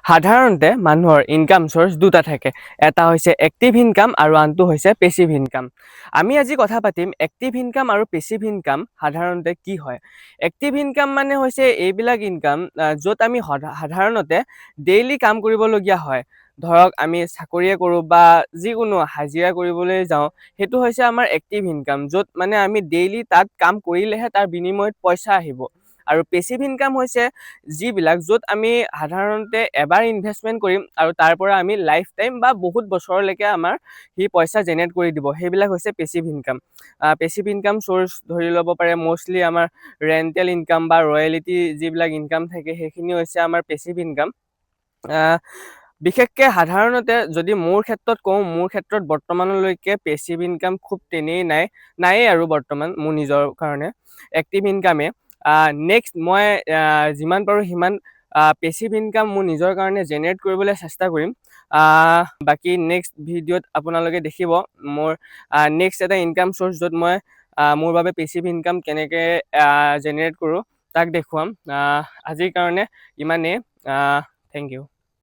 সাধাৰণতে মানুহৰ income source দুটা থাকে। এটা হৈছে এক্টিভ ইনকাম আৰু আনটো হৈছে পেছিভ ইনকাম। আমি আজি কথা পাতিম এক্টিভ ইনকাম আৰু পেছিভ ইনকাম সাধাৰণতে কি হয়। এক্টিভ ইনকাম মানে হৈছে এইবিলাক ইনকাম য'ত আমি সাধাৰণতে ডেইলি কাম কৰিবলগীয়া হয়। ধৰক আমি চাকৰিয়ে কৰোঁ বা যিকোনো হাজিৰা কৰিবলৈ যাওঁ, সেইটো হৈছে আমাৰ এক্টিভ ইনকাম, য'ত মানে আমি ডেইলি তাত কাম কৰিলেহে তাৰ বিনিময়ত পইচা আহিব। আৰু পেছিভ ইনকাম হৈছে যিবিলাক য'ত আমি সাধাৰণতে এবাৰ ইনভেষ্টমেণ্ট কৰিম আৰু তাৰ পৰা আমি লাইফ টাইম বা বহুত বছৰলৈকে আমাৰ সি পইচা জেনেৰেট কৰি দিব, সেইবিলাক হৈছে passive income. Passive income source ধৰি ল'ব পাৰে মষ্টলি আমাৰ ৰেণ্টেল ইনকাম বা ৰয়েলিটি যিবিলাক ইনকাম থাকে সেইখিনি হৈছে আমাৰ পেছিভ ইনকাম। বিশেষকৈ সাধাৰণতে যদি মোৰ ক্ষেত্ৰত কওঁ, মোৰ ক্ষেত্ৰত বৰ্তমানলৈকে পেছিভ ইনকাম খুব তেনেই নায়েই আৰু বৰ্তমান মোৰ নিজৰ কাৰণে এক্টিভ ইনকামে। নেক্সট মই যিমান পাৰোঁ সিমান পেছিভ ইনকাম মোৰ নিজৰ কাৰণে জেনেৰেট কৰিবলৈ চেষ্টা কৰিম। বাকী নেক্সট ভিডিঅ'ত আপোনালোকে দেখিব মোৰ নেক্সট এটা ইনকাম চ'ৰ্চ য'ত মই মোৰ বাবে পেছিভ ইনকাম কেনেকৈ জেনেৰেট কৰোঁ তাক দেখুৱাম। আজিৰ কাৰণে ইমানেই। Thank U.